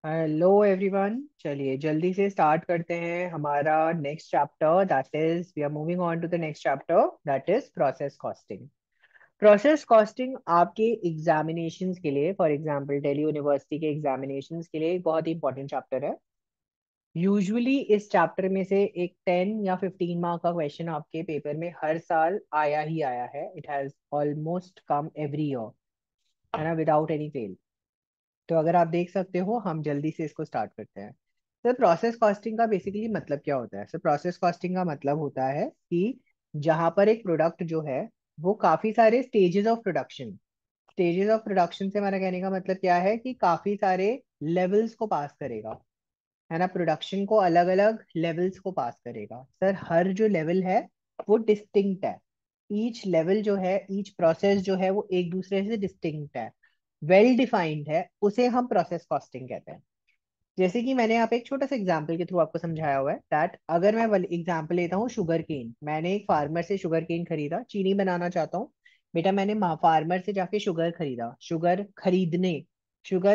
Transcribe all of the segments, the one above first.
Hello everyone, चलिए जल्दी से स्टार्ट करते हैं हमारा next chapter. That is we are moving on to the next chapter, that is process costing. Process costing आपके एग्जामिनेशंस के लिए, फॉर एग्जांपल दिल्ली यूनिवर्सिटी के एग्जामिनेशंस के लिए एक बहुत ही इंपॉर्टेंट चैप्टर है। यूजुअली इस चैप्टर में से एक 10 या 15 मार्क का क्वेश्चन आपके पेपर में हर साल आया ही आया है। It has almost come every year, है ना, विदाउट एनी फेल। तो अगर आप देख सकते हो, हम जल्दी से इसको स्टार्ट करते हैं। सर, प्रोसेस कॉस्टिंग का बेसिकली मतलब क्या होता है? सर, प्रोसेस कॉस्टिंग का मतलब होता है कि जहां पर एक प्रोडक्ट जो है वो काफी सारे स्टेजेस ऑफ प्रोडक्शन से हमारा कहने का मतलब क्या है कि काफी सारे लेवल्स को पास करेगा, है ना। प्रोडक्शन को अलग अलग लेवल्स को पास करेगा। सर, हर जो लेवल है वो डिस्टिंक्ट है। ईच लेवल जो है, ईच प्रोसेस जो है वो एक दूसरे से डिस्टिंक्ट है, वेल डिफाइंड है। उसे हम प्रोसेस कॉस्टिंग कहते हैं। जैसे कि मैंने यहाँ पे एक छोटा सा एग्जाम्पल के थ्रू आपको समझाया हुआ है दैट अगर मैं एग्जाम्पल लेता हूँ शुगर केन। मैंने एक फार्मर से शुगर केन खरीदा, चीनी बनाना चाहता हूँ। बेटा, मैंने फार्मर से जाके शुगर खरीदा। शुगर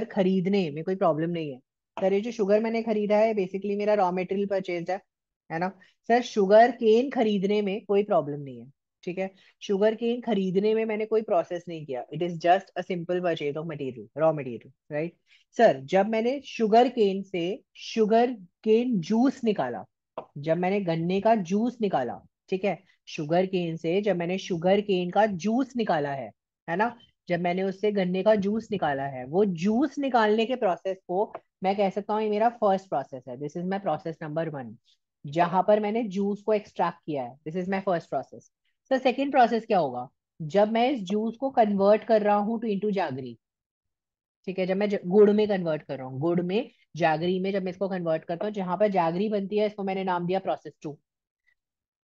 खरीदने में कोई प्रॉब्लम नहीं है। सर, ये जो शुगर मैंने खरीदा है बेसिकली मेरा रॉ मटेरियल परचेज है ना। सर, शुगर केन खरीदने में कोई प्रॉब्लम नहीं है, ठीक है। शुगर केन खरीदने में मैंने कोई प्रोसेस नहीं किया। It is just a simple purchase of material, raw material, right. Sir, जब मैंने शुगर केन से शुगर केन जूस निकाला, जब मैंने गन्ने का जूस निकाला, ठीक है, शुगर केन से जब मैंने शुगर केन का जूस निकाला है ना, जब मैंने उससे गन्ने का जूस निकाला है, वो जूस निकालने के प्रोसेस को मैं कह सकता हूँ ये मेरा फर्स्ट प्रोसेस है। This is my process number 1। जहां पर मैंने जूस को एक्सट्रैक्ट किया है, this is my first process. Sir, second process क्या होगा? जब मैं इस जूस को कन्वर्ट कर रहा हूँ टू इंटू जागरी, ठीक है, जब मैं गुड़ में कन्वर्ट कर रहा हूँ, गुड़ में, जागरी में जब मैं इसको कन्वर्ट करता हूँ, जहां पर जागरी बनती है, इसको मैंने नाम दिया प्रोसेस 2।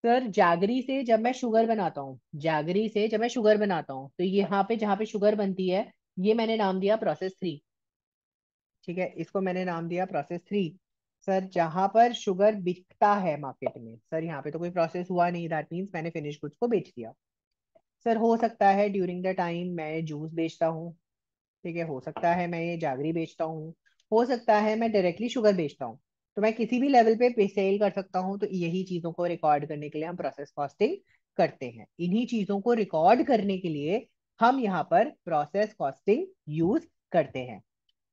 सर, जागरी से जब मैं शुगर बनाता हूँ, जागरी से जब मैं शुगर बनाता हूँ, तो यहाँ पे जहाँ पे शुगर बनती है, ये मैंने नाम दिया प्रोसेस 3। ठीक है, इसको मैंने नाम दिया प्रोसेस 3। सर, जहां पर शुगर बिकता है मार्केट में, सर यहाँ पे तो कोई प्रोसेस हुआ नहीं, दैट मीन्स मैंने फिनिश गुड्स को बेच दिया। सर, हो सकता है ड्यूरिंग द टाइम मैं जूस बेचता हूँ, ठीक है, हो सकता है मैं ये जागरी बेचता हूँ, हो सकता है मैं डायरेक्टली शुगर बेचता हूँ। तो मैं किसी भी लेवल पे सेल कर सकता हूँ। तो यही चीजों को रिकॉर्ड करने के लिए हम प्रोसेस कॉस्टिंग करते हैं। इन्हीं चीजों को रिकॉर्ड करने के लिए हम यहाँ पर प्रोसेस कॉस्टिंग यूज करते हैं।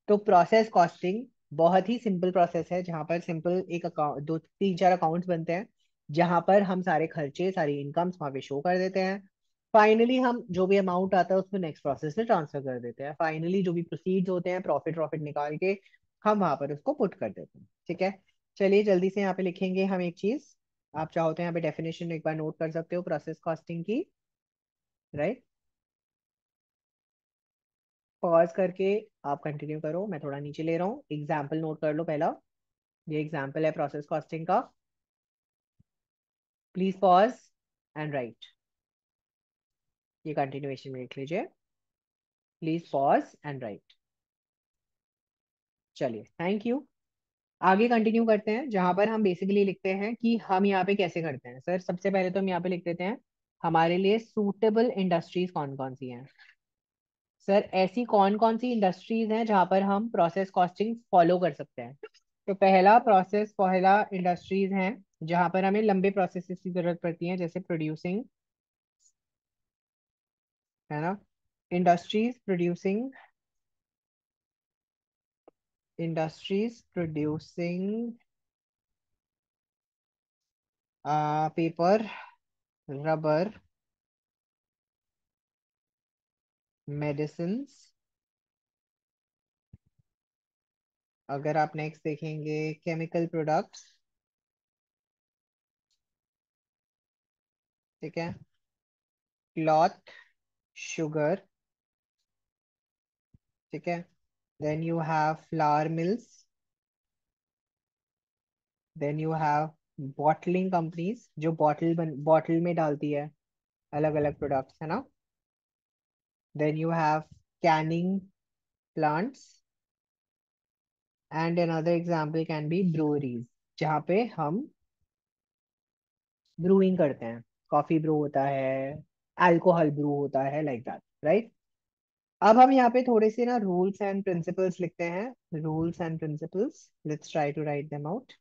तो प्रोसेस कॉस्टिंग बहुत ही सिंपल प्रोसेस है, जहां पर सिंपल एक अकाउंट, दो तीन चार अकाउंट्स बनते हैं, जहां पर हम सारे खर्चे, सारी इनकम्स वहां पे शो कर देते हैं। फाइनली हम जो भी अमाउंट आता है उसको नेक्स्ट प्रोसेस में ट्रांसफर कर देते हैं। फाइनली जो भी प्रोसीड्स होते हैं, प्रॉफिट प्रॉफिट निकाल के हम वहां पर उसको पुट कर देते हैं, ठीक है। चलिए जल्दी से यहाँ पे लिखेंगे हम एक चीज। आप चाहो तो यहाँ पे डेफिनेशन एक बार नोट कर सकते हो प्रोसेस कॉस्टिंग की, राइट। पॉज करके आप कंटिन्यू करो, मैं थोड़ा नीचे ले रहा हूँ। एग्जाम्पल नोट कर लो पहला। ये एग्जाम्पल है प्रोसेस कॉस्टिंग का। Please pause and right. ये कंटिन्यूएशन में लिख लीजिए। Please pause and right. चलिए, थैंक यू। आगे कंटिन्यू करते हैं, जहां पर हम बेसिकली लिखते हैं कि हम यहाँ पे कैसे करते हैं। सर, सबसे पहले तो हम यहाँ पे लिख देते हैं हमारे लिए सूटेबल इंडस्ट्रीज कौन कौन सी हैं। सर, ऐसी कौन कौन सी इंडस्ट्रीज हैं जहां पर हम प्रोसेस कॉस्टिंग फॉलो कर सकते हैं? तो पहला इंडस्ट्रीज हैं जहां पर हमें लंबे प्रोसेसेस की जरूरत पड़ती है, जैसे प्रोड्यूसिंग, है ना। Industries producing paper, rubber, medicine. अगर आप नेक्स्ट देखेंगे, केमिकल प्रोडक्ट्स, ठीक है, क्लॉथ, शुगर, ठीक है। Then you have flour mills, then you have bottling companies जो बॉटल में डालती है अलग अलग प्रोडक्ट्स, है ना। Then you have canning plants, and another example can be breweries, जहाँ पे हम ब्रूइंग करते हैं। कॉफी ब्रू होता है, अल्कोहल ब्रू होता है, लाइक दैट, राइट। अब हम यहाँ पे थोड़े से ना रूल्स एंड प्रिंसिपल्स लिखते हैं, rules and principles, let's try to write them out.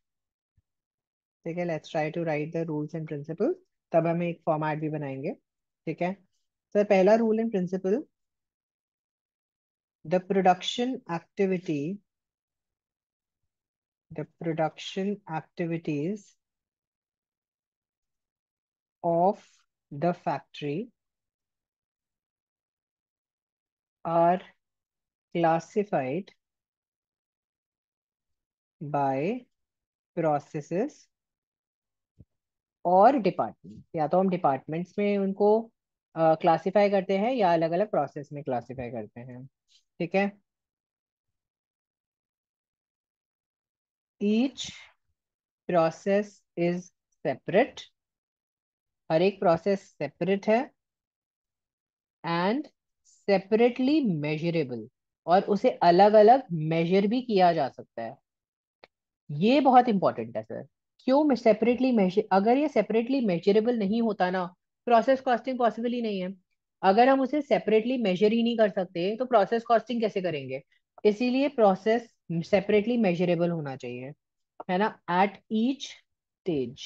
ठीक है, let's try to write the rules and principles, तब हम एक फॉर्मेट भी बनाएंगे। ठीक है सर, पहला rule and principle, the production activity, the production activities of the factory are classified by processes और डिपार्टमेंट, या तो हम डिपार्टमेंट्स में उनको क्लासिफाई करते हैं या अलग अलग प्रोसेस में क्लासिफाई करते हैं। ठीक है, ईच प्रोसेस इज सेपरेट, हर एक प्रोसेस सेपरेट है, एंड सेपरेटली मेजरेबल, और उसे अलग अलग मेजर भी किया जा सकता है। ये बहुत इंपॉर्टेंट है सर। क्यों सेपरेटली मेजर? अगर ये सेपरेटली मेजरेबल नहीं होता ना, प्रोसेस कॉस्टिंग पॉसिबल ही नहीं है। अगर हम उसे सेपरेटली मेजर ही नहीं कर सकते तो प्रोसेस कॉस्टिंग कैसे करेंगे? इसीलिए प्रोसेस सेपरेटली मेजरेबल होना चाहिए, है ना, एट ईच स्टेज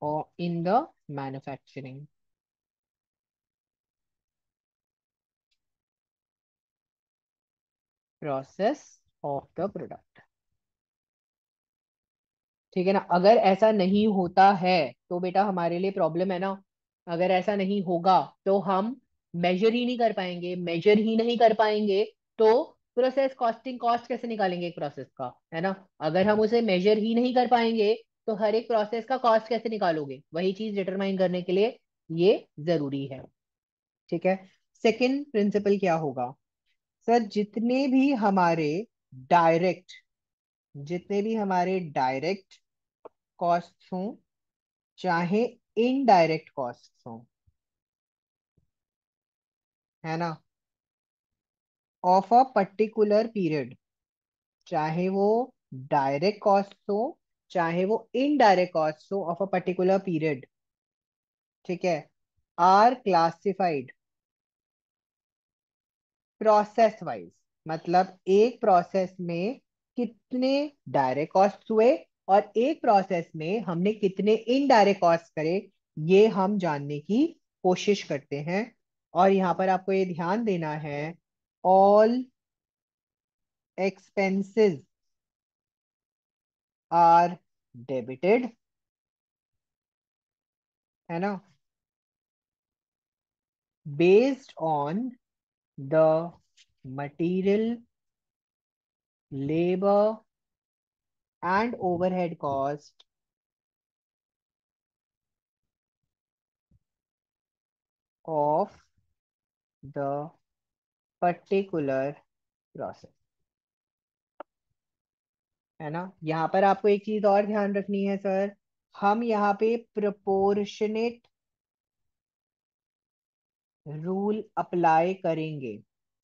और in the manufacturing process of the product. ठीक है ना, अगर ऐसा नहीं होता है तो बेटा हमारे लिए प्रॉब्लम है ना। अगर ऐसा नहीं होगा तो हम मेजर ही नहीं कर पाएंगे, मेजर ही नहीं कर पाएंगे तो प्रोसेस कॉस्टिंग, कॉस्ट कैसे निकालेंगे एक प्रोसेस का, है ना। अगर हम उसे मेजर ही नहीं कर पाएंगे तो हर एक प्रोसेस का कॉस्ट कैसे निकालोगे? वही चीज डिटरमाइन करने के लिए ये जरूरी है। ठीक है, सेकंड प्रिंसिपल क्या होगा सर? डायरेक्ट जितने भी हमारे डायरेक्ट कॉस्ट हों, चाहे इनडायरेक्ट कॉस्ट हों, है ना, ऑफ अ पर्टिकुलर पीरियड, चाहे वो डायरेक्ट कॉस्ट हो चाहे वो इनडायरेक्ट कॉस्ट हो, ऑफ अ पर्टिकुलर पीरियड, ठीक है, आर क्लासिफाइड प्रोसेस वाइज। मतलब एक प्रोसेस में कितने डायरेक्ट कॉस्ट हुए और एक प्रोसेस में हमने कितने इनडायरेक्ट कॉस्ट करे, ये हम जानने की कोशिश करते हैं। और यहाँ पर आपको ये ध्यान देना है, ऑल expenses are debited, है ना, based on the material, labor and overhead cost of the particular process, है ना। यहाँ पर आपको एक चीज और ध्यान रखनी है सर, हम यहाँ पे प्रोपोर्शनेट रूल अप्लाई करेंगे।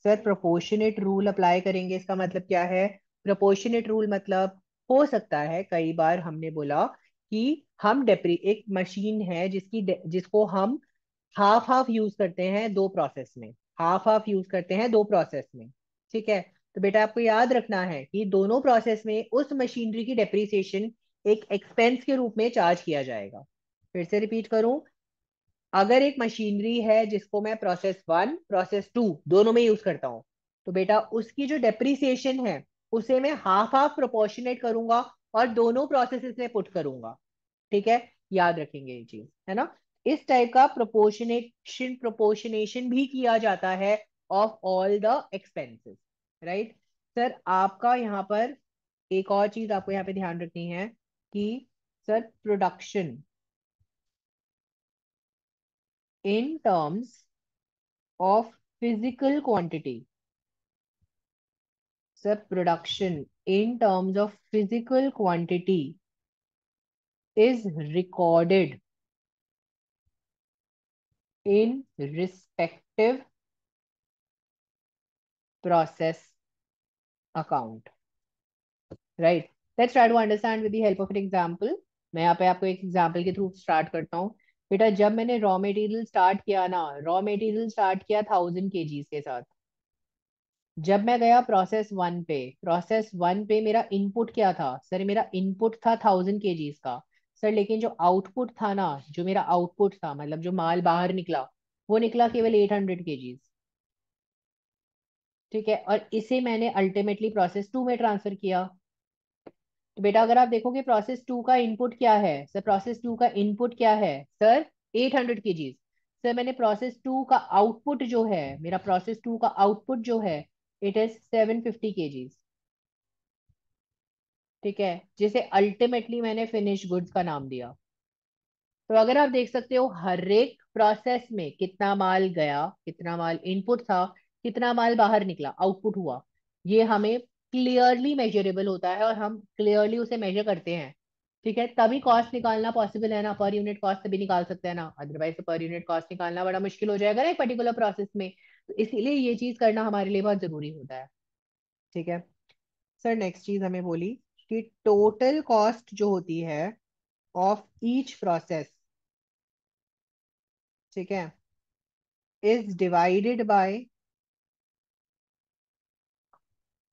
सर प्रोपोर्शनेट रूल अप्लाई करेंगे इसका मतलब क्या है? प्रोपोर्शनेट रूल मतलब, हो सकता है कई बार हमने बोला कि हम डेप्री एक मशीन है जिसको हम हाफ हाफ यूज करते हैं दो प्रोसेस में, हाफ हाफ यूज करते हैं दो प्रोसेस में। ठीक है, तो बेटा आपको याद रखना है कि दोनों प्रोसेस में उस मशीनरी की डेप्रिसिएशन एक एक्सपेंस के रूप में चार्ज किया जाएगा। फिर से रिपीट करूं, अगर एक मशीनरी है जिसको मैं प्रोसेस वन प्रोसेस टू दोनों में यूज करता हूँ, तो बेटा उसकी जो डेप्रिसिएशन है उसे मैं हाफ हाफ प्रोपोर्शनेट करूंगा और दोनों प्रोसेसेस में पुट करूंगा। ठीक है, याद रखेंगे ये चीज, है ना। इस टाइप का प्रोपोर्शनेशन भी किया जाता है of all the expenses, right. Sir आपका यहाँ पर एक और चीज आपको यहाँ पे ध्यान रखनी है कि sir production in terms of physical quantity, sir, production in terms of physical quantity is recorded in respective process account, right? Let's try to understand with the help of an example. मैं यहाँ पे आपको एक example के through start करता हूँ। बेटा जब मैंने रॉ मटेरियल स्टार्ट किया ना, रॉ मटेरियल स्टार्ट किया 1000 kgs के साथ। जब मैं गया प्रोसेस 1 पे मेरा इनपुट क्या था सर? मेरा इनपुट था 1000 kgs का। सर लेकिन जो आउटपुट था ना, जो मेरा आउटपुट था, मतलब जो माल बाहर निकला, वो निकला केवल 800 kgs। ठीक है, और इसे मैंने अल्टीमेटली प्रोसेस 2 में ट्रांसफर किया। तो बेटा अगर आप देखोगे प्रोसेस 2 का इनपुट क्या है सर? प्रोसेस 2 का इनपुट क्या है सर? 800 kgs। सर मैंने प्रोसेस 2 का आउटपुट जो है, मेरा प्रोसेस 2 का आउटपुट जो है, इट इज 750 kgs। ठीक है, जिसे अल्टीमेटली मैंने फिनिश गुड्स का नाम दिया। तो अगर आप देख सकते हो हर एक प्रोसेस में कितना माल गया, कितना माल इनपुट था, कितना माल बाहर निकला, आउटपुट हुआ, ये हमें क्लियरली मेजरेबल होता है और हम क्लियरली उसे मेजर करते हैं। ठीक है, तभी कॉस्ट निकालना पॉसिबल है ना, पर यूनिट कॉस्ट तभी निकाल सकते हैं ना, अदरवाइज तो पर यूनिट कॉस्ट निकालना बड़ा मुश्किल हो जाएगा ना एक पर्टिकुलर प्रोसेस में। तो इसीलिए ये चीज करना हमारे लिए बहुत जरूरी होता है। ठीक है सर, नेक्स्ट चीज हमें बोली कि टोटल कॉस्ट जो होती है ऑफ ईच प्रोसेस, ठीक है, is divided by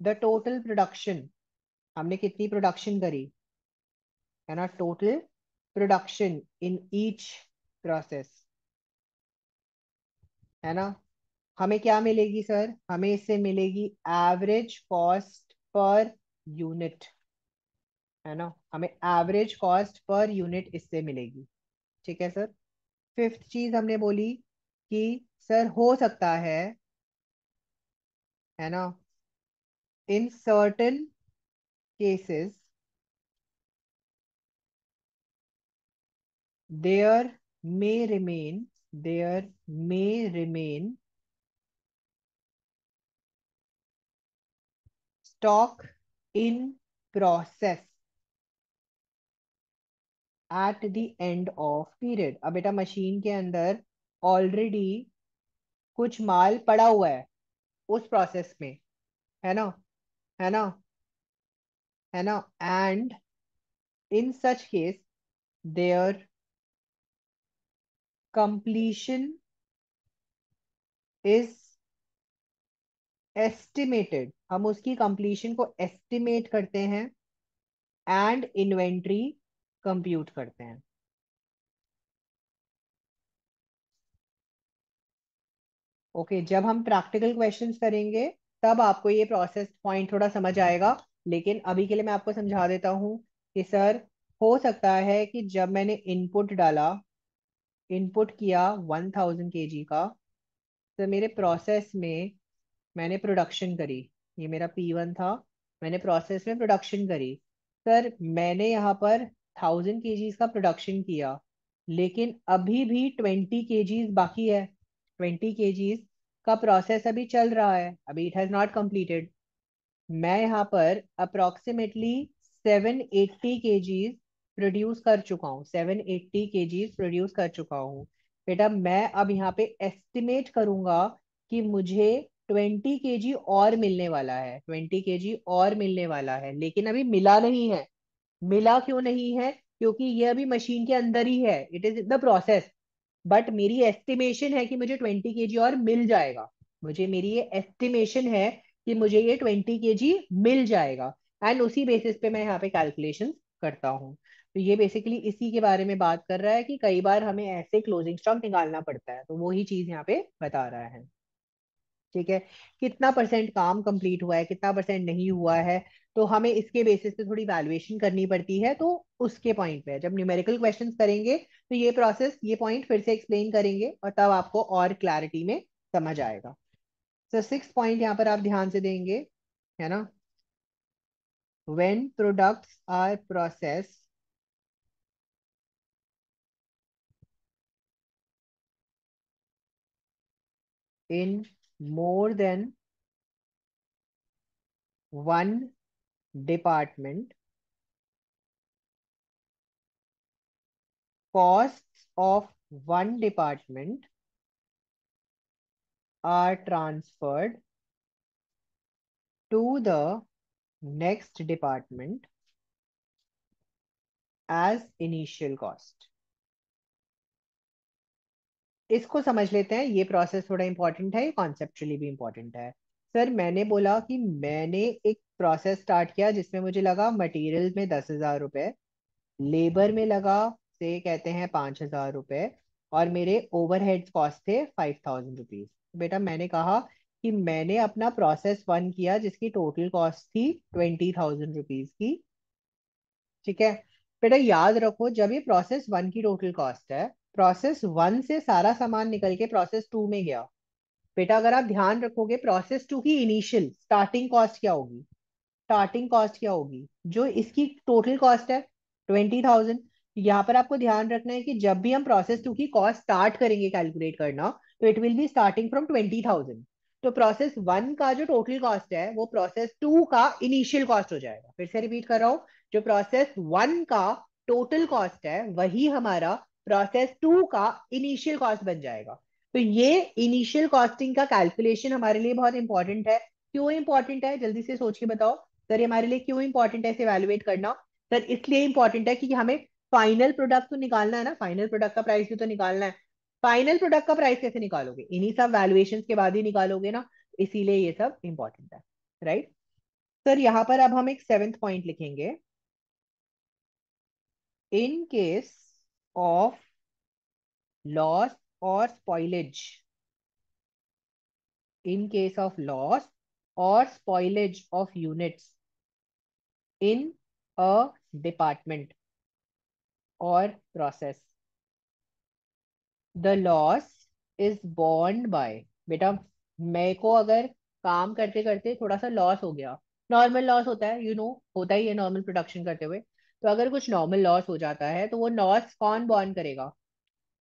the total production. हमने कितनी प्रोडक्शन करी, है ना, total production in each process, है ना। हमें क्या मिलेगी सर? हमें इससे मिलेगी एवरेज कॉस्ट पर यूनिट, है ना, हमें एवरेज कॉस्ट पर यूनिट इससे मिलेगी। ठीक है सर। फिफ्थ चीज हमने बोली कि सर हो सकता है ना, in certain cases there there may remain stock in process at the end of period। अब बेटा मशीन के अंदर ऑलरेडी कुछ माल पड़ा हुआ है उस प्रोसेस में, है ना, है ना, है ना, and in such case there completion is estimated. हम उसकी कंप्लीशन को एस्टिमेट करते हैं एंड इन्वेंट्री कंप्यूट करते हैं। ओके, जब हम प्रैक्टिकल क्वेश्चंस करेंगे तब आपको ये प्रोसेस पॉइंट थोड़ा समझ आएगा। लेकिन अभी के लिए मैं आपको समझा देता हूँ कि सर हो सकता है कि जब मैंने इनपुट डाला, इनपुट किया 1000 kg का, तो मेरे प्रोसेस में मैंने प्रोडक्शन करी, ये मेरा P1 था, मैंने प्रोसेस में प्रोडक्शन करी। सर मैंने यहाँ पर 1000 kgs का प्रोडक्शन किया, लेकिन अभी भी 20 kgs बाकी है। 20 kgs का प्रोसेस अभी चल रहा है, अभी इट हैज नॉट कंप्लीटेड। मैं यहाँ पर अप्रोक्सीमेटली 780 kgs प्रोड्यूस कर चुका हूँ, 780 kgs प्रोड्यूस कर चुका हूँ। बेटा मैं अब यहाँ पे एस्टिमेट करूंगा कि मुझे 20 kg और मिलने वाला है, 20 kg और मिलने वाला है, लेकिन अभी मिला नहीं है। मिला क्यों नहीं है? क्योंकि ये अभी मशीन के अंदर ही है, it is in the process. But मेरी एस्टिमेशन है कि मुझे 20 kg और मिल जाएगा। मुझे मेरी ये एस्टिमेशन है कि मुझे ये 20 kg मिल जाएगा, एंड उसी बेसिस पे मैं यहाँ पे कैलकुलेशन करता हूँ। तो ये बेसिकली इसी के बारे में बात कर रहा है कि कई बार हमें ऐसे क्लोजिंग स्टॉक निकालना पड़ता है, तो वही चीज यहाँ पे बता रहा है। ठीक है, कितना परसेंट काम कंप्लीट हुआ है, कितना परसेंट नहीं हुआ है, तो हमें इसके बेसिस पे थोड़ी वैल्यूएशन करनी पड़ती है। तो उसके पॉइंट पे जब न्यूमेरिकल क्वेश्चंस करेंगे तो ये प्रोसेस, ये पॉइंट फिर से एक्सप्लेन करेंगे और तब आपको और क्लैरिटी में समझ आएगा। सो सिक्स पॉइंट यहाँ पर आप ध्यान से देंगे, है ना, when products are process in more than one department, costs of one department are transferred to the next department as initial cost। इसको समझ लेते हैं, ये प्रोसेस थोड़ा इंपॉर्टेंट है, ये कॉन्सेप्चुअली भी इंपॉर्टेंट है। सर मैंने बोला कि मैंने एक प्रोसेस स्टार्ट किया जिसमें मुझे लगा मटेरियल में 10,000 रुपए, लेबर में लगा से कहते हैं 5,000 रुपए, और मेरे ओवरहेड्स कॉस्ट थे 5,000 रुपीज। बेटा मैंने कहा कि मैंने अपना प्रोसेस वन किया जिसकी टोटल कॉस्ट थी 20,000 रुपीज की। ठीक है। बेटा याद रखो, जब ये प्रोसेस वन की टोटल कॉस्ट है, प्रोसेस वन से सारा सामान निकल के प्रोसेस टू में गया। बेटा अगर आप ध्यान रखोगे, प्रोसेस टू की इनिशियल स्टार्टिंग कॉस्ट क्या होगी? स्टार्टिंग कॉस्ट क्या होगी जो इसकी टोटल कॉस्ट है? 20,000। यहाँ पर आपको ध्यान रखना है कि जब भी हम प्रोसेस टू की कॉस्ट स्टार्ट करेंगे कैलकुलेट करना, तो it will be starting from 20,000। तो प्रोसेस वन का जो टोटल कॉस्ट है वो प्रोसेस टू का इनिशियल कॉस्ट हो जाएगा। फिर से रिपीट कर रहा हूँ, जो प्रोसेस वन का टोटल कॉस्ट है वही हमारा प्रोसेस टू का इनिशियल कॉस्ट बन जाएगा। तो ये इनिशियल कॉस्टिंग का कैलकुलेशन हमारे लिए बहुत इंपॉर्टेंट है। क्यों इंपॉर्टेंट है, जल्दी से सोच के बताओ। सर ये हमारे लिए क्यों इंपॉर्टेंट है इसे इवैल्यूएट करना? सर इसलिए इंपॉर्टेंट है कि हमें फाइनल प्रोडक्ट तो निकालना है ना, फाइनल प्रोडक्ट का प्राइस भी तो निकालना है। फाइनल प्रोडक्ट का प्राइस कैसे निकालोगे? इन्हीं सब वैल्यूएशन के बाद ही निकालोगे ना। इसीलिए ये सब इंपॉर्टेंट है। राइट। सर यहाँ पर अब हम एक सेवेंथ पॉइंट लिखेंगे। इन केस ऑफ लॉस और spoilage, in case of loss और spoilage of units in a department और process, the loss is borne by. बेटा मेरे को अगर काम करते करते थोड़ा सा लॉस हो गया, नॉर्मल लॉस होता है, होता ही है नॉर्मल प्रोडक्शन करते हुए, तो अगर कुछ नॉर्मल लॉस हो जाता है तो वो लॉस कौन बॉर्न करेगा?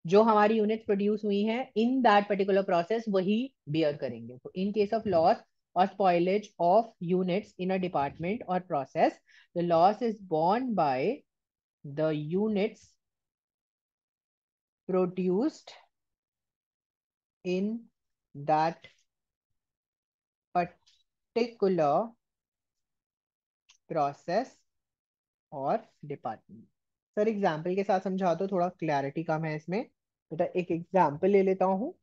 जो हमारी यूनिट प्रोड्यूस हुई हैं इन दैट पर्टिकुलर प्रोसेस वही बियर करेंगे। तो इन केस ऑफ लॉस और spoilage of units in a department और process, the loss is borne by the units produced in that particular process और डिपार्टमेंट। सर एग्जाम्पल के साथ समझा दो, थोड़ा क्लैरिटी कम है इसमें। बेटा एक एग्जाम्पल ले लेता हूँ।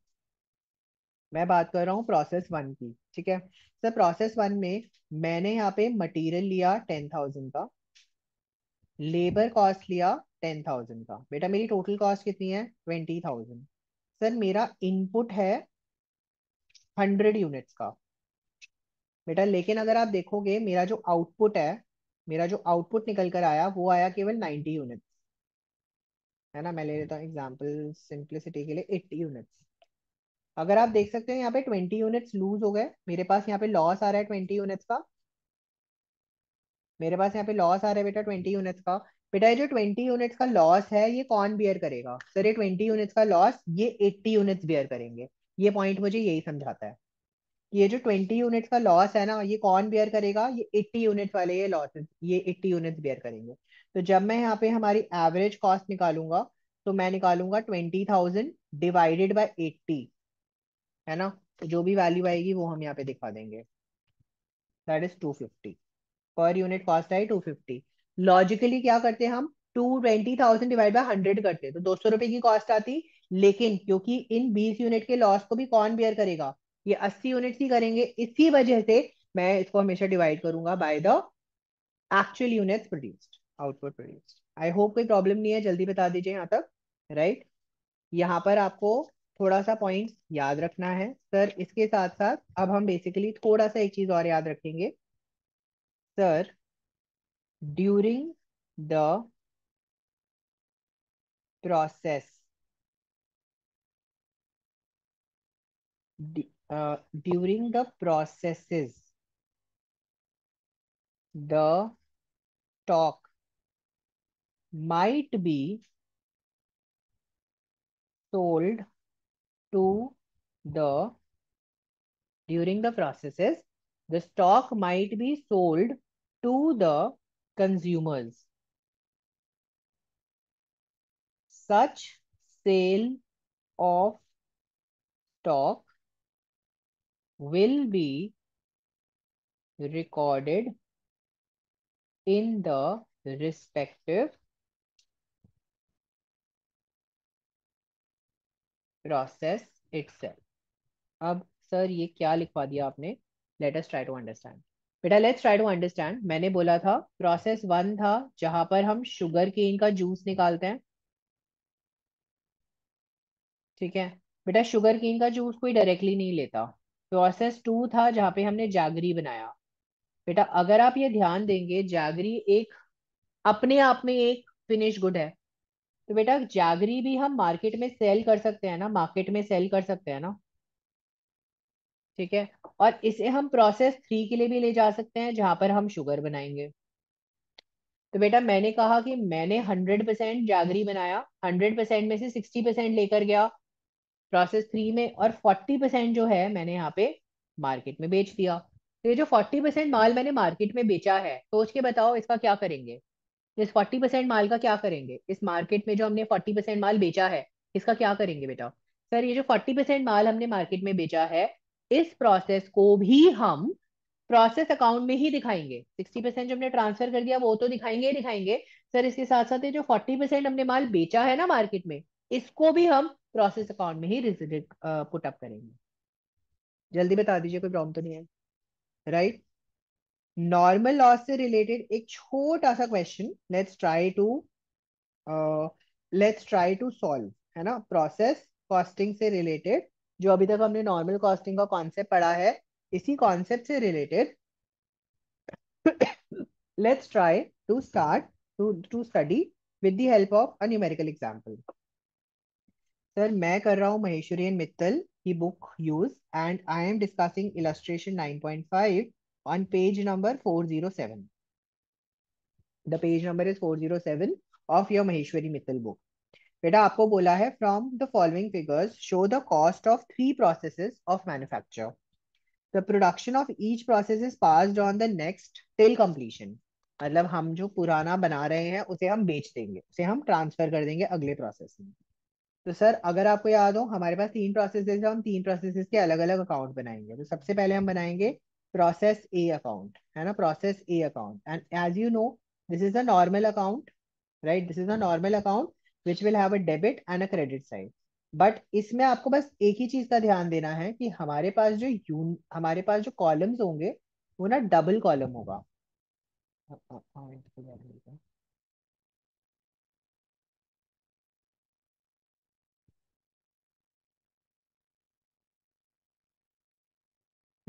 मैं बात कर रहा हूँ प्रोसेस वन की। ठीक है। सर प्रोसेस वन में मैंने यहाँ पे मटेरियल लिया 10,000 का, लेबर कॉस्ट लिया 10,000 का। बेटा मेरी टोटल कॉस्ट कितनी है? 20,000। सर मेरा इनपुट है 100 यूनिट्स का। बेटा लेकिन अगर आप देखोगे मेरा जो आउटपुट है, मेरा जो आउटपुट निकल कर आया वो आया केवल 90 यूनिट्स। है ना, मैं ले लेता हूँ एग्जाम्पल सिंप्लिसिटी के लिए 80 यूनिट्स। अगर आप देख सकते हैं यहाँ पे 20 यूनिट्स लूज हो गए, मेरे पास यहाँ पे लॉस आ रहा है 20 यूनिट्स का। मेरे पास यहाँ पे लॉस आ रहा है बेटा 20 यूनिट्स का। बेटा ये जो 20 यूनिट्स का लॉस है ये कौन बियर करेगा? सर ये 20 यूनिट्स का लॉस ये 80 यूनिट्स बियर करेंगे। ये पॉइंट मुझे यही समझाता है। ये जो 20 यूनिट्स का लॉस है ना, ये कौन बियर करेगा? ये 80 यूनिट वाले ये लॉसेस, ये 80 यूनिट्स बियर करेंगे। तो जब मैं यहाँ पे हमारी एवरेज कॉस्ट निकालूंगा, तो मैं निकालूंगा 20,000 डिवाइडेड बाई 80। है ना, तो जो भी वैल्यू आएगी वो हम यहाँ पे दिखा देंगे। That is 250। Per unit cost I 250। Logically क्या करते हम? 20,000 डिवाइड बाय 100 करते तो 200 रुपए की कॉस्ट आती। लेकिन क्योंकि इन 20 यूनिट के लॉस को भी कौन बियर करेगा? ये 80 यूनिट ही करेंगे। इसी वजह से मैं इसको हमेशा डिवाइड करूंगा by the actual units produced, output produced. I hope कोई प्रॉब्लम नहीं है, जल्दी बता दीजिए यहाँ तक। राइट। यहाँ पर आपको थोड़ा सा पॉइंट याद रखना है सर। इसके साथ साथ अब हम बेसिकली थोड़ा सा एक चीज और याद रखेंगे। Sir during the process, during the processes, the stock might be sold to the during the processes, the stock might be sold to the consumers. Such sale of stock will be recorded in the respective process itself. अब sir ये क्या लिखवा दिया आपने? Let us try to understand. बेटा let's try to understand. मैंने बोला था प्रोसेस वन था जहां पर हम शुगर केन का जूस निकालते हैं, ठीक है। बेटा शुगर केन का जूस कोई डायरेक्टली नहीं लेता। प्रोसेस टू था जहां पे हमने जैगरी बनाया। बेटा अगर आप ये ध्यान देंगे, जैगरी एक अपने आप में एक फिनिश गुड है। तो बेटा जैगरी भी हम मार्केट में सेल कर सकते हैं ना, मार्केट में सेल कर सकते हैं ना, ठीक है। और इसे हम प्रोसेस थ्री के लिए भी ले जा सकते हैं जहां पर हम शुगर बनाएंगे। तो बेटा मैंने कहा कि मैंने 100% जैगरी बनाया, 100% में से 60% लेकर गया प्रोसेस थ्री में, और 40% जो है मैंने यहाँ पे मार्केट में बेच दिया। तो ये जो 40% माल मैंने मार्केट में बेचा है, सोच के बताओ इसका क्या करेंगे? इस 40% माल का क्या करेंगे? इस मार्केट में जो हमने 40% माल बेचा है, इसका क्या करेंगे बेटा? सर ये जो 40% माल हमने मार्केट में बेचा है, इस प्रोसेस को भी हम प्रोसेस अकाउंट में ही दिखाएंगे। 60% जो हमने ट्रांसफर कर दिया वो तो दिखाएंगे ही दिखाएंगे। सर इसके साथ साथ ये जो 40% हमने माल बेचा है ना मार्केट में, इसको भी हम प्रोसेस अकाउंट में ही पुट अप करेंगे। जल्दी बता दीजिए, कोई प्रॉब्लम तो नहीं है? राइट। नॉर्मल लॉस से रिलेटेड एक छोटा सा question, let's try to solve, है ना, प्रोसेस कॉस्टिंग से रिलेटेड। जो अभी तक हमने नॉर्मल कॉस्टिंग का कॉन्सेप्ट पढ़ा है, इसी कॉन्सेप्ट से related let's try to start to study with the help of a numerical example. Sir मैं कर रहा हूँ महेश्वरी मित्तल की book use, and I am discussing illustration 9.5 on page number 407. The page number is 407 of your Maheshwari Mittal book. बेटा आपको बोला है from the following figures show the cost of three processes of manufacture. The production of each process is passed on the next till completion. मतलब हम जो पुराना बना रहे हैं उसे हम बेच देंगे, उसे हम ट्रांसफर कर देंगे अगले प्रोसेस में। तो सर अगर आपको याद हो, हमारे पास तीन प्रोसेसेस है, हम तीन प्रोसेसेस के अलग अलग अकाउंट बनाएंगे। तो सबसे पहले हम बनाएंगे प्रोसेस ए अकाउंट, है ना, process A account. And as you know, this is a normal account, right, this is a normal account which will have a debit and a credit side. But इसमें आपको बस एक ही चीज का ध्यान देना है कि हमारे पास जो कॉलम्स होंगे वो ना डबल कॉलम होगा।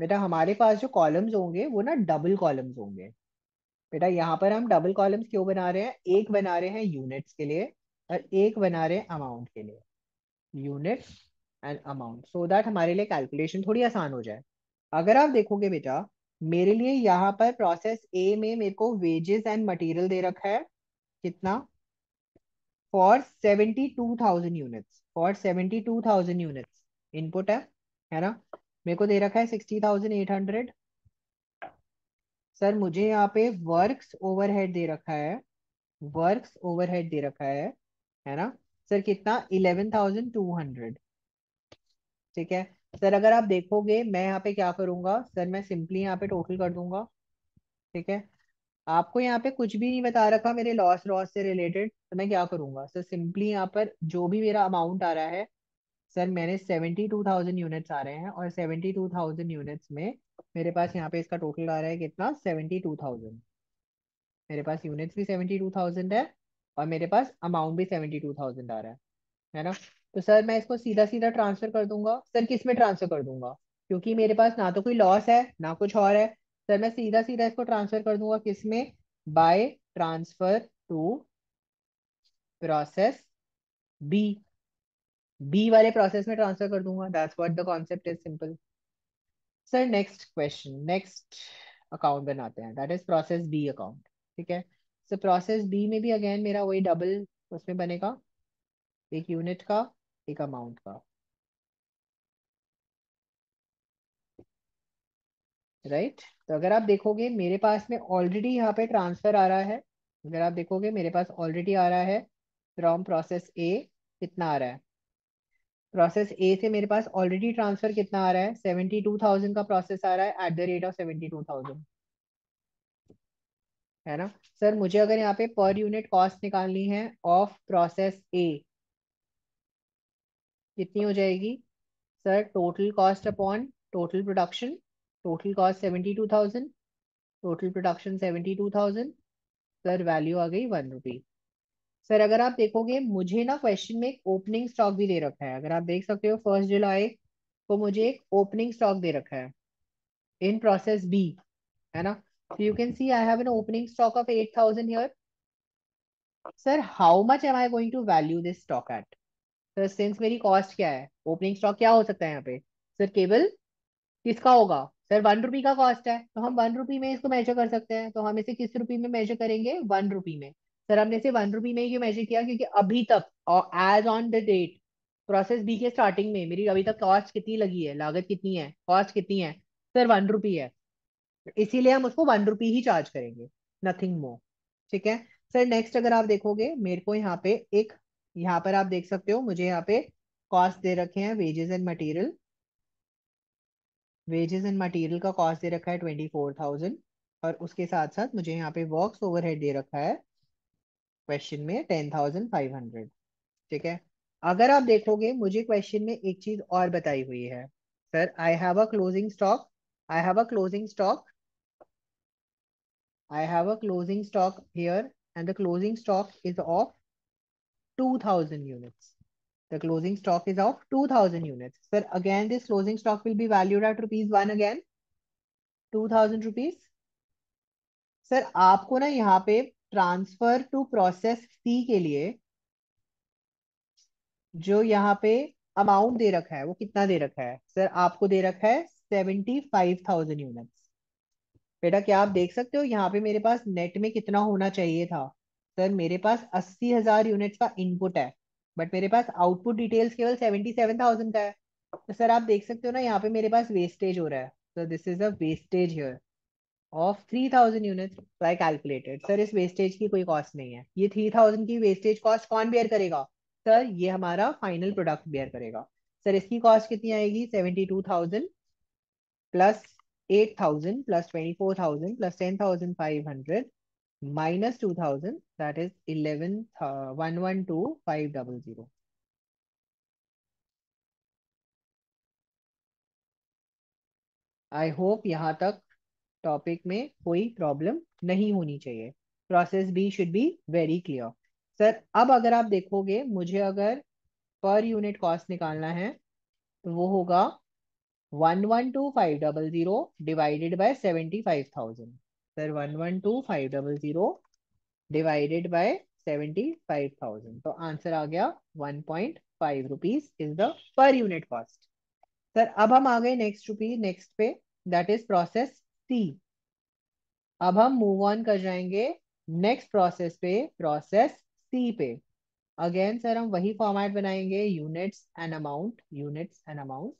बेटा हमारे पास जो कॉलम्स होंगे वो ना डबल कॉलम्स होंगे। बेटा यहाँ पर हम डबल कॉलम्स क्यों बना रहे हैं? एक बना रहे हैं यूनिट्स के लिए, और एक बना रहे हैं अमाउंट के लिए। Units and amount, so that हमारे लिए कैलकुलेशन थोड़ी आसान हो जाए। अगर आप देखोगे बेटा, मेरे लिए यहाँ पर प्रोसेस ए में मेरे को वेजेस एंड मटेरियल दे रखा है। कितना? For 72,000 units, for 72,000 units input है ना। मेरे को दे रखा है 60,800। सर मुझे यहाँ पे वर्क्स ओवरहेड दे रखा है, वर्क्स ओवरहेड दे रखा है ना। सर कितना? 11,200, ठीक है। सर अगर आप देखोगे मैं यहाँ पे क्या करूंगा, सर मैं सिंपली यहाँ पे टोटल कर दूंगा, ठीक है। आपको यहाँ पे कुछ भी नहीं बता रखा मेरे लॉस लॉस से रिलेटेड, तो मैं क्या करूंगा सर, सिंपली यहाँ पर जो भी मेरा अमाउंट आ रहा है, सर मैंने 72,000 यूनिट्स आ रहे हैं, और 72,000 यूनिट्स में मेरे पास यहाँ पे इसका टोटल आ रहा है कितना? 72,000। मेरे पास यूनिट्स भी 72,000 है, और मेरे पास अमाउंट भी 72,000 आ रहा है ना। तो सर मैं इसको सीधा सीधा ट्रांसफर कर दूंगा। सर किस में ट्रांसफर कर दूंगा? क्योंकि मेरे पास ना तो कोई लॉस है ना कुछ और है। सर मैं सीधा सीधा इसको ट्रांसफर कर दूंगा किस में? By transfer to process B, B वाले प्रोसेस में ट्रांसफर कर दूंगा। That's what the concept is, simple. Sir next question, next account बनाते हैं, that is process B account, ठीक है। सो प्रोसेस बी में भी अगेन मेरा वही डबल उसमें बनेगा, एक यूनिट का, एक अमाउंट का, राइट। तो अगर आप देखोगे मेरे पास में ऑलरेडी यहाँ पे ट्रांसफर आ रहा है, अगर आप देखोगे मेरे पास ऑलरेडी आ रहा है फ्रॉम प्रोसेस ए। कितना आ रहा है? प्रोसेस ए से मेरे पास ऑलरेडी ट्रांसफर कितना आ रहा है? 72,000 का प्रोसेस आ रहा है एट द रेट ऑफ 72,000, है ना। सर मुझे अगर यहाँ पे पर यूनिट कॉस्ट निकालनी है ऑफ प्रोसेस ए, कितनी हो जाएगी sir? Total cost upon total production, total cost 72,000, total production 72,000, sir value आ गई 1 रुपी। सर अगर आप देखोगे मुझे ना क्वेश्चन में एक ओपनिंग स्टॉक भी दे रखा है, अगर आप देख सकते हो 1 जुलाई को मुझे एक ओपनिंग स्टॉक दे रखा है इन प्रोसेस बी, है ना? So you can see I have an opening stock of 8,000 here. Sir, how much am I going to value this stock at? Sir, since मेरी कॉस्ट क्या है, ओपनिंग स्टॉक क्या हो सकता है यहाँ पे? सर केवल किसका होगा? सर 1 रुपी का कॉस्ट है, तो हम 1 रुपी में इसको मेजर कर सकते हैं, तो हम इसे किस रुपी में मेजर करेंगे? 1 रुपी में। सर हमने इसे 1 रुपी में ही क्यों मेजर किया? क्योंकि अभी तक और as on the date process B के स्टार्टिंग में मेरी अभी तक कॉस्ट कितनी लगी है, लागत कितनी है, कॉस्ट कितनी है? सर 1 रुपी है, इसीलिए हम उसको 1 रुपी ही चार्ज करेंगे, नथिंग मोर। ठीक है सर। नेक्स्ट अगर आप देखोगे मेरे को यहाँ पे एक, यहाँ पर आप देख सकते हो मुझे यहाँ पे कॉस्ट दे रखे हैं wages and material. Wages and material का कॉस्ट दे रखा है 24,000, और उसके साथ साथ मुझे यहाँ पे वर्क्स ओवरहेड दे रखा है क्वेश्चन में 10,500। ठीक है। अगर आप देखोगे मुझे क्वेश्चन में एक चीज और बताई हुई है, sir I have a closing stock, I have a closing stock, I have a closing stock here, and the closing stock is of 2,000 units. The closing stock is of 2,000 units. Sir, again, this closing stock will be valued at rupees 1 again, 2,000 rupees. Sir आपको ना यहाँ पे transfer to process सी के लिए जो यहाँ पे amount दे रखा है वो कितना दे रखा है? सर आपको दे रखा है 75,000 यूनिट्स। बेटा क्या आप देख सकते हो यहाँ पे मेरे पास नेट में कितना होना चाहिए था? सर मेरे पास 80,000 यूनिट्स का इनपुट है, बट मेरे पास आउटपुट डिटेल्स केवल 77,000 का है। तो सर आप देख सकते हो ना यहाँ पे मेरे पास वेस्टेज हो रहा है। Sir this is a wastage here of 3,000 units. तो आई कैलकुलेटेड सर इस वेस्टेज की कोई कॉस्ट नहीं है, ये 3,000 की वेस्टेज कॉस्ट कौन बेयर करेगा? सर ये हमारा फाइनल प्रोडक्ट बेयर करेगा। सर इसकी कॉस्ट कितनी आएगी? 72,000 plus 8,000 plus 24,000 plus 10,500 minus 2,000, that is 112,500। I hope यहाँ तक टॉपिक में कोई प्रॉब्लम नहीं होनी चाहिए। Process B should be very clear. Sir अब अगर आप देखोगे मुझे अगर पर यूनिट कॉस्ट निकालना है तो वो होगा 112,500 divided by 75,000। Sir 112,500 divided by 75,000, तो आंसर आ गया 1.5 rupees is the per unit cost. Sir अब हम आ गए नेक्स्ट पे, दैट इज प्रोसेस सी। अब हम मूव ऑन कर जाएंगे नेक्स्ट प्रोसेस पे, प्रोसेस सी पे। अगेन सर हम वही फॉर्मेट बनाएंगे, units and amount, units and amount,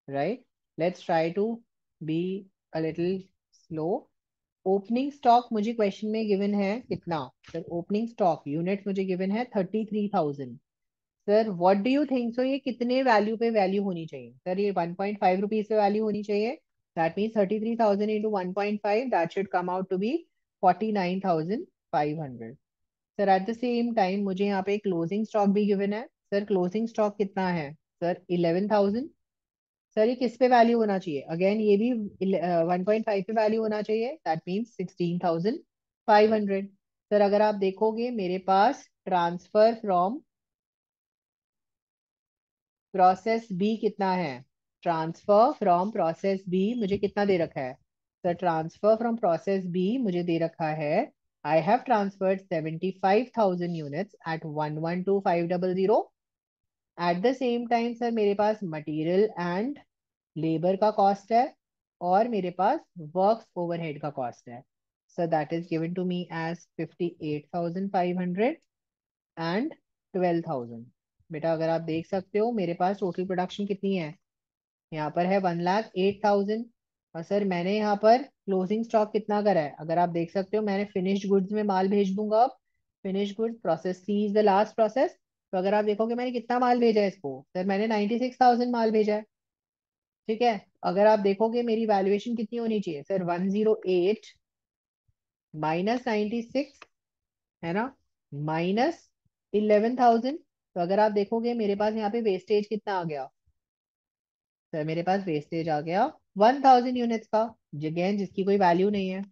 right. Let's try to be a little slow. Opening stock मुझे क्वेश्चन में गिवन है कितना? सर ओपनिंग स्टॉक यूनिट मुझे गिवन है 33,000। Sir what do you think, so ये कितने वैल्यू पे वैल्यू होनी चाहिए? सर ये 1.5 रुपीज पे वैल्यू होनी चाहिए। That means 33,000 into 1.5, that should come out to be 49,500। Sir at the same time मुझे यहाँ पे क्लोजिंग स्टॉक भी गिवन है। सर क्लोजिंग स्टॉक कितना है? सर 11,000। सर ये किस पे वैल्यू होना चाहिए? अगेन ये भी 1.5 पे वैल्यू होना चाहिए, दैट मीन्स 16,500। सर अगर आप देखोगे मेरे पास ट्रांसफर फ्रॉम प्रोसेस बी कितना है? ट्रांसफर फ्रॉम प्रोसेस बी मुझे कितना दे रखा है? Sir transfer from process B मुझे दे रखा है, I have transferred 75,000 units at 112,500। At the same time sir मेरे पास मटेरियल एंड लेबर का कॉस्ट है, और मेरे पास वर्क्स ओवरहेड का कॉस्ट है। So that is given to me as 58,500 and 12,000। बेटा अगर आप देख सकते हो मेरे पास टोटल प्रोडक्शन कितनी है? यहाँ पर है 1,08,000। और सर मैंने यहाँ पर क्लोजिंग स्टॉक कितना करा है? अगर आप देख सकते हो मैंने फिनिश्ड गुड्स में माल भेज दूंगा अब। Finished goods process C is the last process. तो अगर आप देखोगे मैंने कितना माल भेजा है इसको? सर मैंने 96,000 माल भेजा है। ठीक है। अगर आप देखोगे मेरी वैल्यूएशन कितनी होनी चाहिए? सर 108 माइनस 96, है ना, माइनस 11,000। तो अगर आप देखोगे मेरे पास यहाँ पे वेस्टेज कितना आ गया, सर मेरे पास वेस्टेज आ गया 1,000 यूनिट्स का, अगेन जिसकी कोई वैल्यू नहीं है।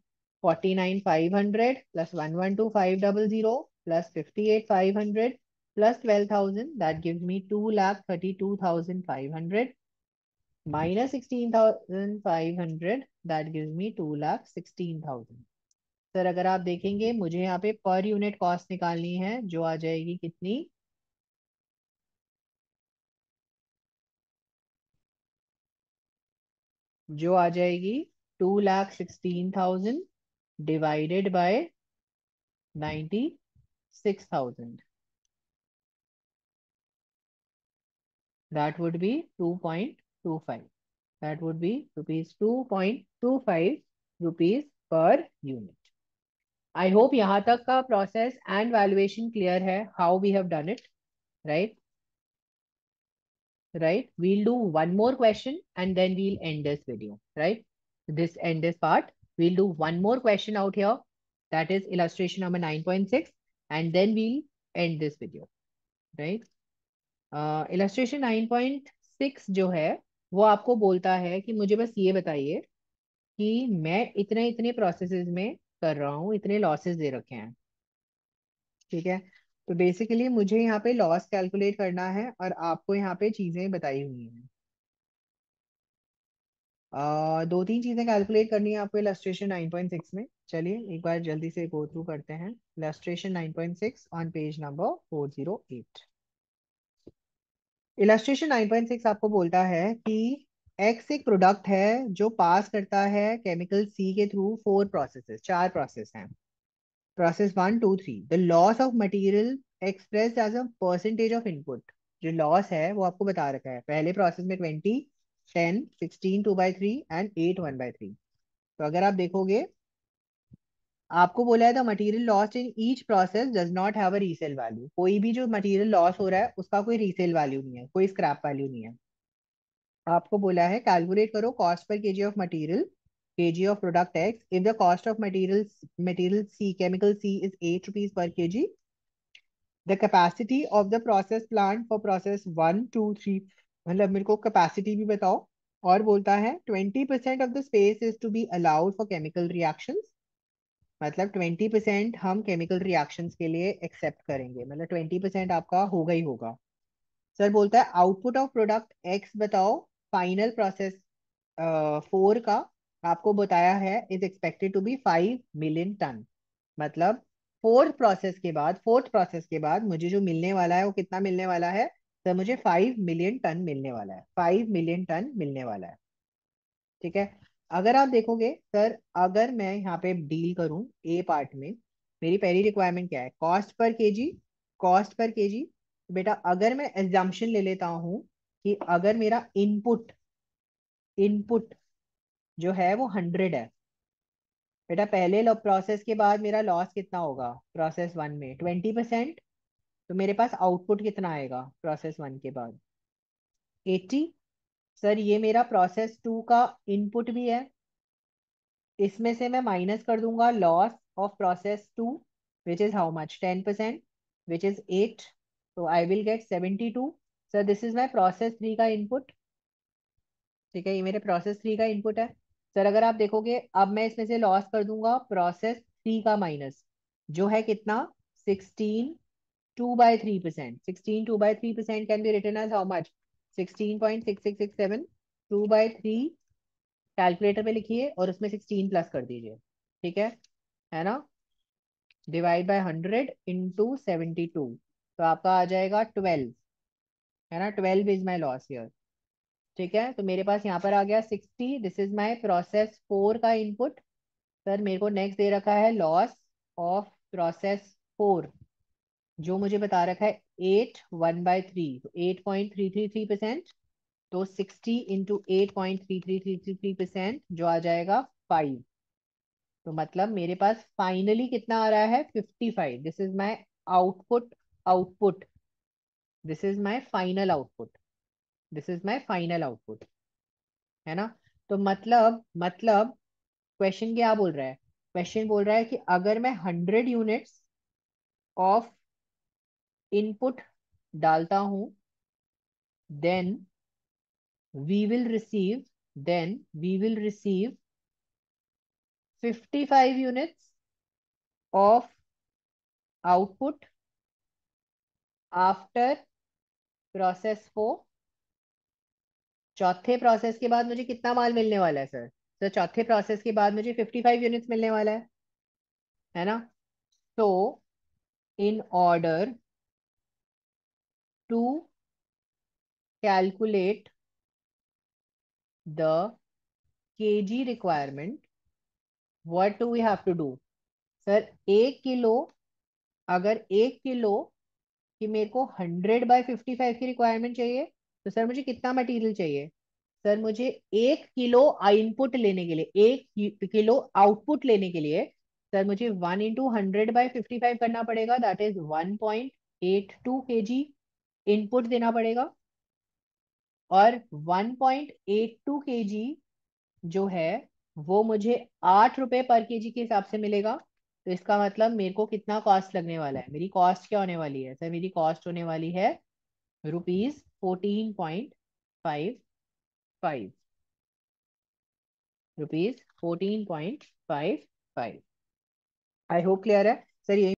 49,500 plus 112,500 plus 58,500 plus 12,000, that gives me 2,32,500 minus 16,500, that gives me 2,16,000। Sir अगर आप देखेंगे मुझे यहाँ पे पर यूनिट कॉस्ट निकालनी है, जो आ जाएगी कितनी, जो आ जाएगी 2,16,000 divided by 96,000, that would be 2.25, that would be rupees 2.25 rupees per unit। I hope यहाँ तक का process and valuation clear है, how we have done it, right? Right, we'll do one more question and then we'll end this video, right? This end this part, we'll do one more question out here, that is illustration number 9.6, and then we'll end this video, right? Illustration 9.6 जो है वो आपको बोलता है कि मुझे बस ये बताइए कि मैं इतने इतने प्रोसेसेस में कर रहा हूँ, इतने लॉसेस दे रखे हैं, ठीक है? तो बेसिकली मुझे यहाँ पे लॉस कैलकुलेट करना है और आपको यहाँ पे चीजें बताई हुई हैं। दो तीन चीजें कैलकुलेट करनी है आपको इलस्ट्रेशन 9.6 में। चलिए एक बार जल्दी से गो थ्रू करते हैं illustration 9.6 on page number 408। Illustration 9.6 आपको बोलता है कि एक्स एक प्रोडक्ट है जो पास करता है केमिकल सी के थ्रू फोर प्रोसेसेस, चार प्रोसेस हैं। Process 1 2 3, the loss of material expressed as a percentage of input. जो लॉस है वो आपको बता रखा है, पहले प्रोसेस में 20, 10, 16 2/3 एंड 8 1/3। तो अगर आप देखोगे आपको बोला है the material loss in each process does not have a resale value. कोई भी जो मटेरियल लॉस हो रहा है उसका कोई रीसेल वैल्यू नहीं है, कोई स्क्रैप वैल्यू नहीं है। आपको बोला है कैलकुलेट करो cost per kg of material, kg of product X, if the cost of material C, chemical C is 8 rupees per kg, the capacity of the process plant for process 1 2 3। मतलब मेरे को capacity भी बताओ। और बोलता है 20% of the space is to be allowed for chemical reactions. मतलब 20% हम केमिकल रिएक्शंस के लिए एक्सेप्ट करेंगे, मतलब 20% आपका होगा ही होगा। सर बोलता है आउटपुट ऑफ प्रोडक्ट एक्स बताओ फाइनल प्रोसेस 4 का, आपको बताया है is expected to be 5 million ton. मतलब फोर्थ प्रोसेस के बाद मुझे जो मिलने वाला है वो कितना मिलने वाला है, सर मुझे 5 मिलियन टन मिलने वाला है, 5 मिलियन टन मिलने वाला है, ठीक है? अगर आप देखोगे सर, अगर मैं यहाँ पे डील करूं ए पार्ट में, मेरी पहली रिक्वायरमेंट क्या है, cost per KG. Cost per KG, बेटा अगर मैं एग्जाम्पशन ले लेता हूं कि अगर मेरा इनपुट इनपुट जो है वो 100 है, बेटा पहले प्रोसेस के बाद मेरा लॉस कितना होगा, प्रोसेस वन में 20%। तो मेरे पास आउटपुट कितना आएगा प्रोसेस वन के बाद, 80। सर ये मेरा प्रोसेस टू का इनपुट भी है, इसमें से मैं माइनस कर दूंगा loss of process two, which is how much 10%, which is 8। तो I will get 72। Sir this is my process three का इनपुट, ठीक है? ये मेरे प्रोसेस थ्री का इनपुट है। सर अगर आप देखोगे अब मैं इसमें से लॉस कर दूंगा प्रोसेस थ्री का माइनस, जो है कितना, 16 2/3%। 16 2/3% can be written as how much, 16.6667। 2/3 calculator पे लिखिए और उसमें 16 प्लस कर दीजिए, ठीक है ना? डिवाइड बाय 100 इंटू 72, तो आपका आ जाएगा 12, है ना? 12 इज माई लॉस हियर, ठीक है? तो मेरे पास यहाँ पर आ गया 60, this is my process four का इनपुट। सर मेरे को नेक्स्ट दे रखा है लॉस ऑफ प्रोसेस फोर, जो मुझे बता रखा है 8 1/3, तो 8.333%। तो 60 इंटू 8.3333% जो आ जाएगा 5। तो मतलब मेरे पास फाइनली कितना आ रहा है, 55। This is my output, output this is my final output, this is my final output, है ना? तो मतलब क्वेश्चन क्या बोल रहा है, क्वेश्चन बोल रहा है कि अगर मैं 100 यूनिट्स ऑफ इनपुट डालता हूं, then we will receive then we will receive 55 units of output after process 4। चौथे प्रोसेस के बाद मुझे कितना माल मिलने वाला है सर? सर चौथे प्रोसेस के बाद मुझे 55 यूनिट्स मिलने वाला है ना? तो in order to calculate the kg requirement, what do we have to do? Sir 1 kilo, अगर 1 किलो कि मेरे को 100/55 की रिक्वायरमेंट चाहिए, तो सर मुझे कितना मटेरियल चाहिए? सर मुझे 1 किलो इनपुट लेने के लिए, 1 किलो आउटपुट लेने के लिए, सर मुझे 1 × 100/55 करना पड़ेगा, दैट इज 1.82 kg इनपुट देना पड़ेगा। और 1.82 kg जो है वो मुझे 8 रुपए पर केजी के हिसाब से मिलेगा। तो इसका मतलब मेरे को कितना कॉस्ट लगने वाला है? मेरी कॉस्ट क्या होने वाली है सर? मेरी कॉस्ट होने वाली है ₹14.55। ₹14.55। आई होप क्लियर है सर। यही